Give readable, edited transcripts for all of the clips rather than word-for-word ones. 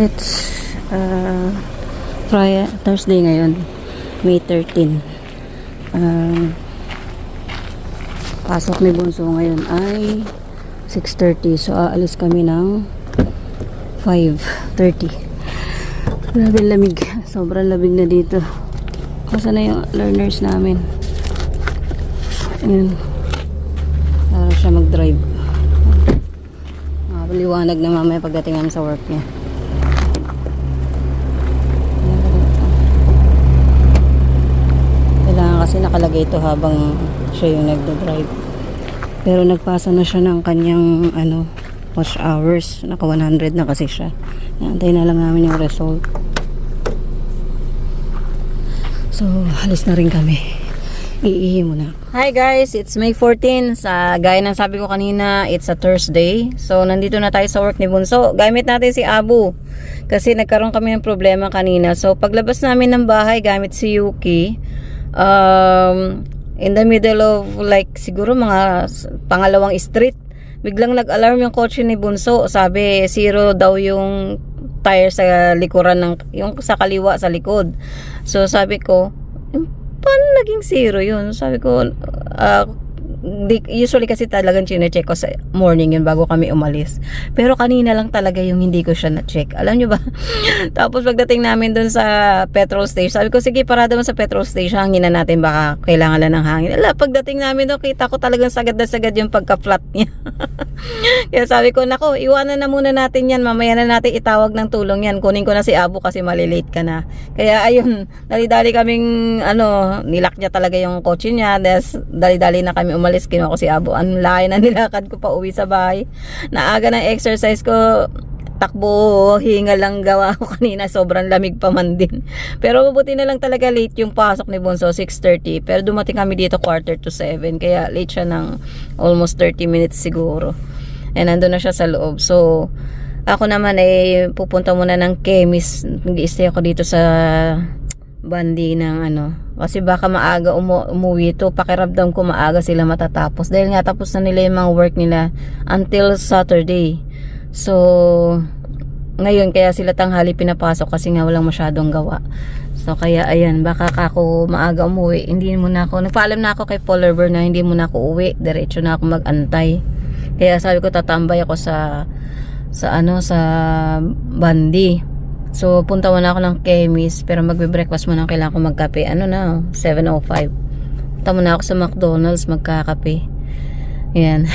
It's Thursday ngayon, May 13. Pasok ni Bunso ngayon ay 6:30. So aalis kami ng 5:30. Grabe lamig. Sobrang lamig na dito. Kasi na yung learners namin. Ayan. Para siya mag-drive. Liwanag na mamaya pagdating namin sa work niya. Kailangan kasi nakalagay ito habang siya yung nagda-drive. Pero nagpasa na siya ng kanyang watch hours. Naka 100 na kasi siya. Naantay na lang namin yung result. So, halis na rin kami. Iihi muna. Hi guys, it's May 14. Gaya ng sabi ko kanina, it's a Thursday. So, nandito na tayo sa work ni Bunso. Gamit natin si Abu. Kasi nagkaroon kami ng problema kanina. So, paglabas namin ng bahay, gamit si Yuki. In the middle of like, siguro mga pangalawang street, biglang nag-alarm yung kotse ni Bunso. Sabi, zero daw yung tire sa likuran yung sa kaliwa, sa likod. So, sabi ko, paano naging zero yun? Sabi ko, usually kasi talagang chine-check ko sa morning yun bago kami umalis. Pero kanina lang talaga yung hindi ko siya na-check. Alam nyo ba? Tapos pagdating namin dun sa petrol station, sabi ko, sige, parada mo sa petrol station, hanginan natin, baka kailangan lang ng hangin. Pagdating namin doon, kita ko talagang sagad na sagad yung pagka-flat niya. Kaya sabi ko, nako, iwanan na muna natin yan, mamaya na natin itawag ng tulong yan. Kunin ko na si Abu kasi malilate ka na. Kaya ayun, dali-dali kaming nilak niya talaga yung kotse niya. Dali-dali na kami umalis, kinuha ko si Abu. Ang layo na nilakad ko pa uwi sa bahay. Naaga ng exercise ko, takbo, hinga lang gawa ko kanina. Sobrang lamig pa man din. Pero mabuti na lang talaga late yung pasok ni Bunso, 6:30. Pero dumating kami dito 6:45. Kaya late siya ng almost 30 minutes siguro. And nandun na siya sa loob. So, ako naman ay pupunta muna ng chemist. Nag-i-stay ako dito sa bandi ng kasi baka maaga umuwi to. Pakiramdam ko maaga sila matatapos dahil nga tapos na nila yung mga work nila until Saturday. So ngayon kaya sila tanghali pinapasok kasi nga walang masyadong gawa. So kaya ayan, baka ako maaga umuwi, hindi muna ako, nagpaalam na ako kay Polar Bear na hindi muna ako uwi, diretso na ako mag-antay. Kaya sabi ko tatambay ako sa bandi. So, punta muna ako ng chemist. Pero magbe-breakfast muna. Kailangan ko magkape. 7:05. Punta muna ako sa McDonald's. Magkakape. Yan.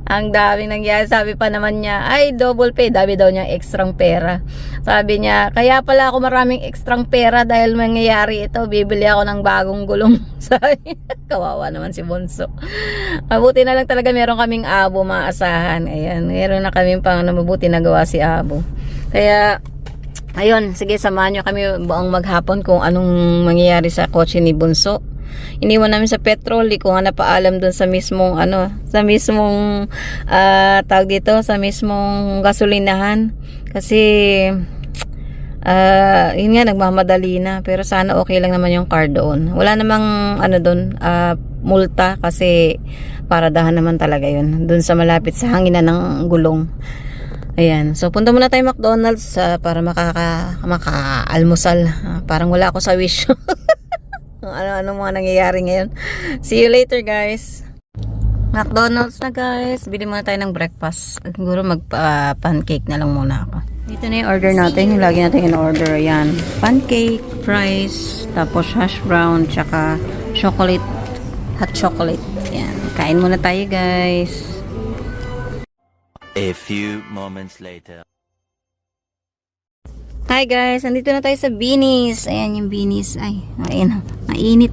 Ang daming nangyari. Sabi pa naman niya, ay, double pay. Dami daw niya ekstrang pera. Sabi niya, kaya pala ako maraming ekstrang pera dahil mangyayari ito. Bibili ako ng bagong gulong. Sabi, kawawa naman si Bunso. Mabuti na lang talaga meron kaming Abo maasahan. Ayan. Meron na kaming pang mabuti na gawa si Abo. Kaya, ayun, sige, samahan nyo kami buong maghapon kung anong mangyayari sa kotse ni Bunso. Iniwan namin sa petrol, di ko nga napaalam dun sa mismong, tawag dito, sa mismong gasolinahan. Kasi, yun nga, nagmamadali na. Pero sana okay lang naman yung car doon. Wala namang, doon, multa kasi paradahan naman talaga yun. Doon sa malapit sa hanginan ng gulong. Ayan. So, punta muna tayo McDonald's para maka-almusal. Parang wala ako sa wish. Ano mga nangyayari ngayon. See you later, guys. McDonald's na, guys. Bili muna tayo ng breakfast. Siguro mag-pancake na lang muna ako. Dito na yung order natin. Yung lagi natin in-order. Ayan. Pancake, fries, tapos hash brown, tsaka chocolate, hot chocolate. Ayan. Kain muna tayo, guys. A few moments later. Hi guys, nandito na tayo sa Beanies. Ayan yung Beanies. Ay, ayan, mainit.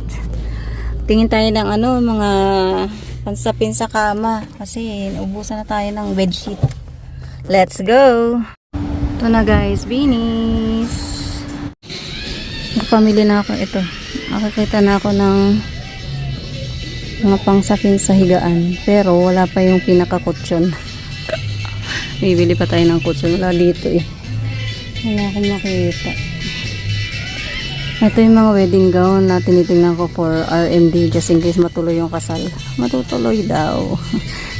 Tingin tayo ng mga pansapin sa kama kasi naubusan na tayo ng bedsheet. Let's go. Ito na guys, Beanies. Pamili na ako ito. Nakakita na ako ng mga pangsapin sa higaan, pero wala pa yung pinakakutsyon. Bibili pa tayo ng kutsyon. Wala dito eh. Wala akong makita. Ito yung mga wedding gown na tinitingnan ko for R&D just in case matuloy yung kasal. Matutuloy daw.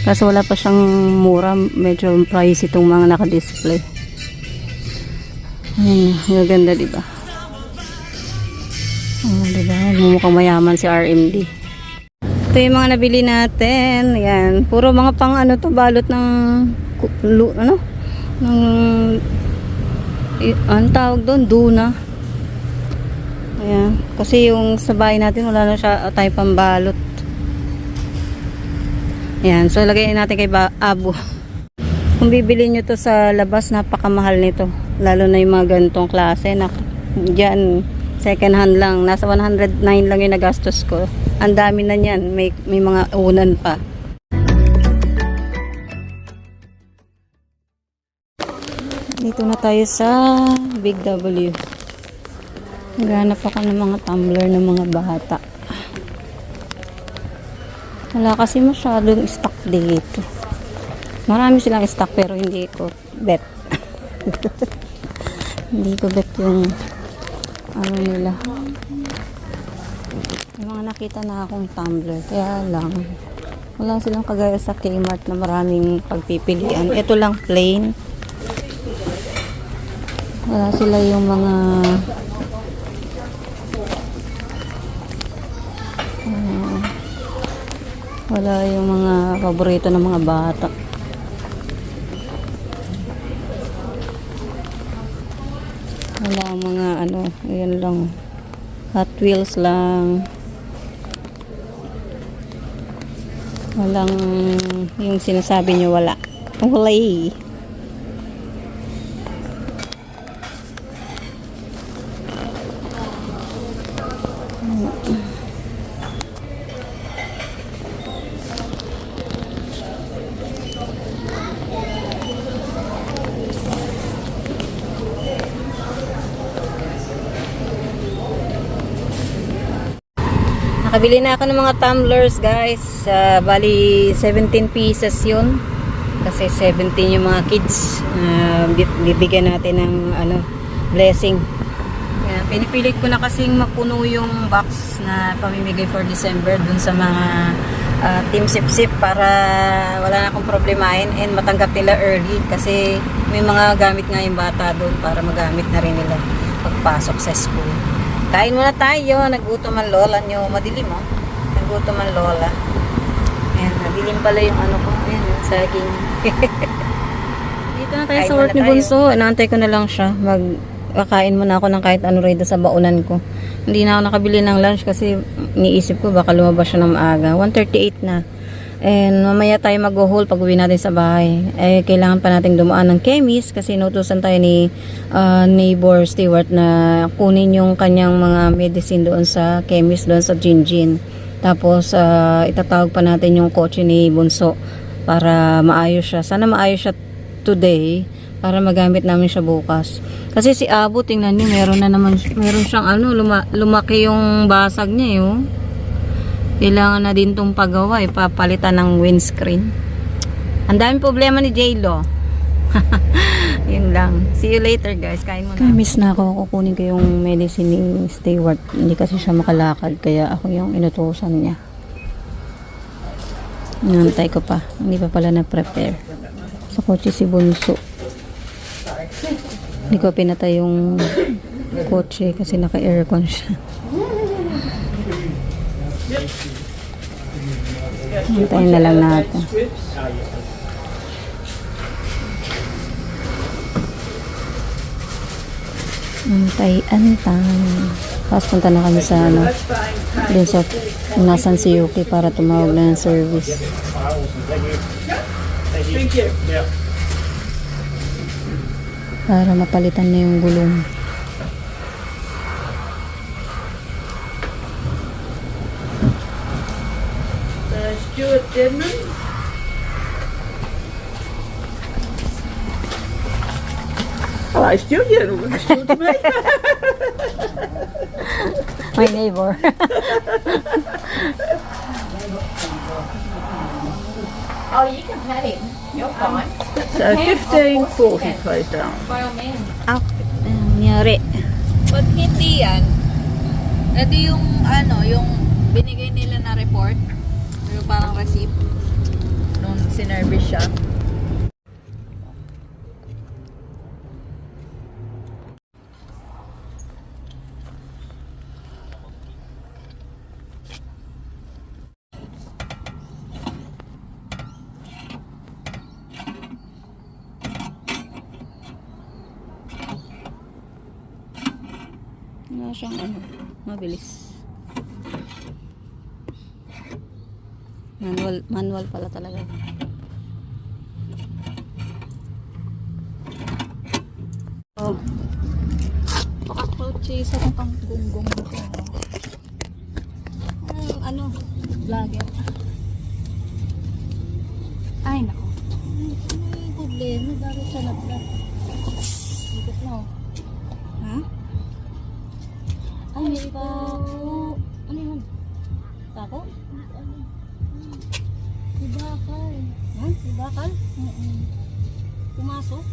Kasi wala pa siyang mura. Medyo price itong mga naka-display. Ayun, maganda diba? Diba? Mumukhang mayaman si RMD. Ito yung mga nabili natin. Ayan. Puro mga pang ano to, balot ng ano? Ng ang tawag doon, duna. Ayan. Kasi yung sa bahay natin, wala na siya tayo pambalot. Ayan. So, lagay natin kay Abo. Kung bibili nyo to sa labas, napakamahal nito. Lalo na yung mga ganitong klase. Diyan, second hand lang. Nasa 109 lang yung nagastos ko. Ang dami na niyan. May mga unan pa. Dito na tayo sa Big W. Naghanap ako ng mga tumbler ng mga bata. Wala kasi masyadong stock dito. Marami silang stock pero hindi ko bet. Hindi ko bet yung ano nila. May mga nakita na akong tumbler. Kaya lang, wala silang kagaya sa Kmart na maraming pagpipilian. Ito lang plain. Wala sila yung mga wala yung mga paborito ng mga bata. Wala ang mga ano, ayan lang. Hot Wheels lang. Walang yung sinasabi nyo wala. Wala eh. Nakabili na ako ng mga tumblers guys. Bali 17 pieces yun. Kasi 17 yung mga kids. Bibigyan natin ng ano, blessing. Pinipilit ko na kasing mapuno yung box na pamimigay for December dun sa mga Team Sip-Sip para wala na akong problemahin and matanggap nila early kasi may mga gamit nga yung bata dun para magamit na rin nila pagpasok sa school. Kain muna tayo. Nagutom ang lola nyo. Madilim oh. Nagutom ang lola. Ayan, madilim pala yung ano ko. Ayan, yung saging. Dito na tayo sa work ni Bunso. Inaantay ko na lang siya. Kakain muna ako ng kahit ano rin sa baunan ko. Hindi na ako nakabili ng lunch kasi niisip ko baka lumabas siya ng maaga. 1:38 na. And mamaya tayo mag-haul pag uwi natin sa bahay. Kailangan pa nating dumaan ng chemist kasi inutusan tayo ni neighbor Stewart na kunin yung kanyang mga medicine doon sa chemist, doon sa Jinjin. Tapos itatawag pa natin yung kotse ni Bunso para maayos siya. Sana maayos siya today para magamit namin siya bukas. Kasi si Abo, tingnan niyo, meron siyang ano, lumaki yung basag niya eh. Kailangan na din itong pagawa, papalitan ng windscreen. Ang daming problema ni J-Lo. Yun lang. See you later guys. Kain muna. Miss na ako. Kukunin ko yung medicine ni Stewart. Hindi kasi siya makalakad. Kaya ako yung inutusan niya. Nantay ko pa. Hindi pa pala na-prepare. Sa kotse si Bunso. Hindi ko pinatay yung kotse kasi naka-aircon siya. Hintayin na lang natin. Antay. Tapos punta na kami sa ano, dun sa nasan si Yuki para tumawag na ng service. Para mapalitan na yung gulong. Stuart Denman. Hello, Stuart. You don't look Stuart to me. My neighbor. Oh, you can pet him. You're fine. So 15:40 closed down. By all means. Nangyari. Pag hindi yan, edi yung ano, yung binigay nila na report, yung parang receipt, nung sinervice siya, siyang ano, mabilis. Manual pala talaga. Oh. Pakapurchase ako pang gunggong nito. Ano, vlogger. Ay, nako. May problema. Bakit siya nag-vlog? Ikot mo. Ha? Ay, may pako. Ano yun? Pako? May bakal. Ha? May bakal? Pumasok?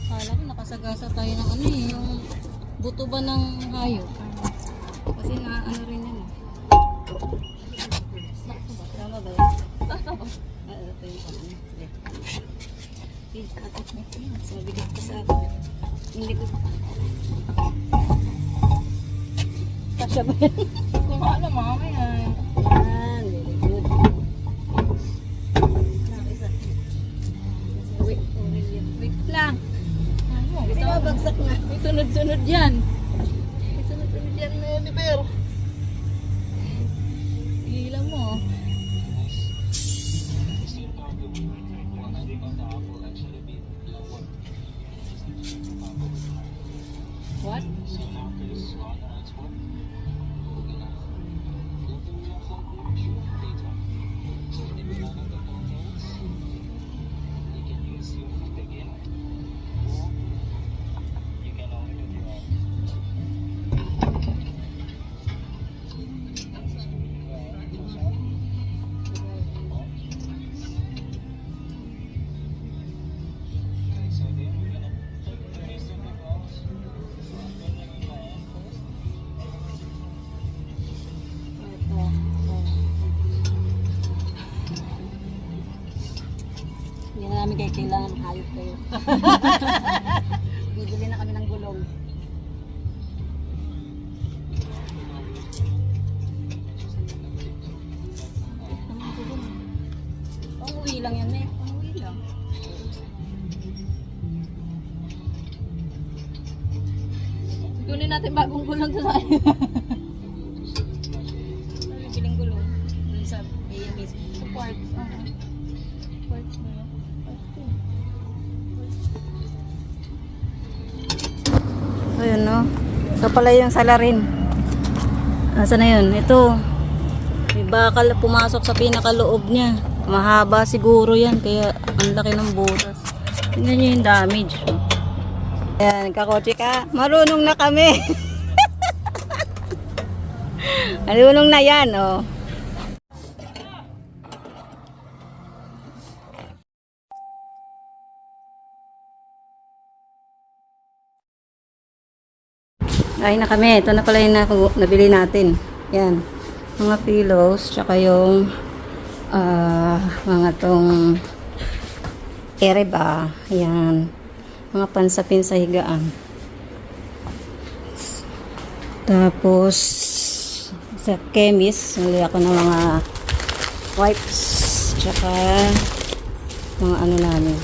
Kala ko nakasagasa tayo ng ano eh, yung buto ba ng hayop. Kasi na ano rin yan eh. Tama ba yan? Tama. Ito yung ano. Sige. Sabi ko sa akin. Hindi ko. Kasya ba yan? Kung ano, mamaya. Yan, very good. Wait lang. Ano? Kasi mabagsak na. May sunod-sunod yan. May sunod-sunod yan na yan, pero. Hila mo. What? Hindi na namin kailangan hayop kayo. Bibili na kami ng gulong. Pang-uwi lang yan eh. Pang-uwi lang. Kunin natin bagong gulong sa saan. Bibiling gulong. Dun sa Bea mismo. Sa parts. Parts na yan. Ayun no. Ito pala yung salarin. Nasaan na yun? Ito. May bakal na pumasok sa pinakaloob niya. Mahaba siguro yan. Kaya ang laki ng butas. Tingnan nyo yung damage. Ayan, kakotse ka. Marunong na kami. Marunong na yan, oh. Ay na kami. Ito na pala yung nabili natin. Yan. Mga pillows. Tsaka yung mga tong ereba. Yan. Mga pansapin sa higaan. Tapos sa chemist, nali ako ng mga wipes. Tsaka mga ano namin.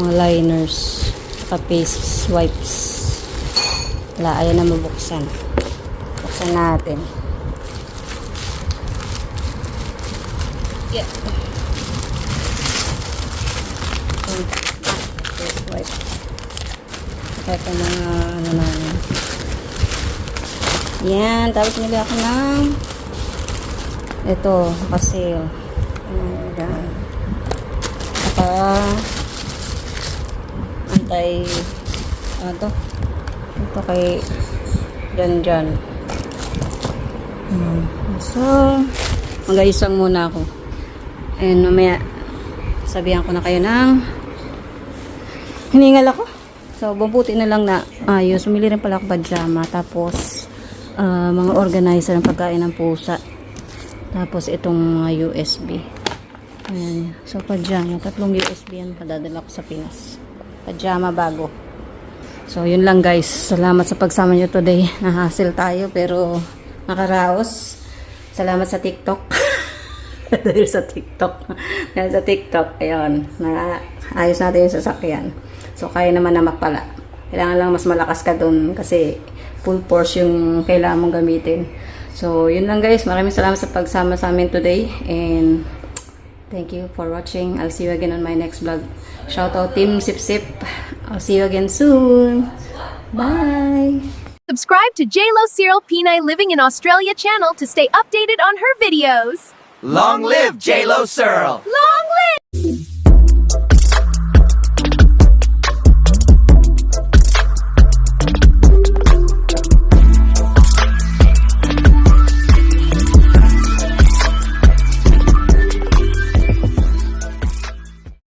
Mga liners. Tsaka face wipes. Wala, ayaw na mabuksan. Buksan natin. Yeah. Face wipe. Saka ito mga ano namin. Yan. Tapos nila ako ng ito, naka-sale. Ayan. Saka ano to? Ito kay Jan. So, mag-aisang muna ako. And mamaya, sabihan ko na kayo ng hiningal ako. So, mabuti na lang na ayos. Sumili rin pala ako pajama. Tapos, mga organizer ng pagkain ng pusa. Tapos, itong mga USB. Ayan. So, pajama. 3 USB yan. Padadala ko sa Pinas. Pajama bago. So, yun lang guys. Salamat sa pagsama nyo today. Nahassle tayo pero nakaraos. Salamat sa TikTok. Dahil sa TikTok. Ayun. Ayos natin yung sasakyan. So, kaya naman na magpala. Kailangan lang mas malakas ka doon kasi full force yung kailangan mong gamitin. So, yun lang guys. Maraming salamat sa pagsama sa amin today. And thank you for watching. I'll see you again on my next vlog. Shout out Team Sip Sip. I'll see you again soon. Bye! Subscribe to JLo Cyril Pinay Living in Australia channel to stay updated on her videos. Long live J-Lo Searle! Long live!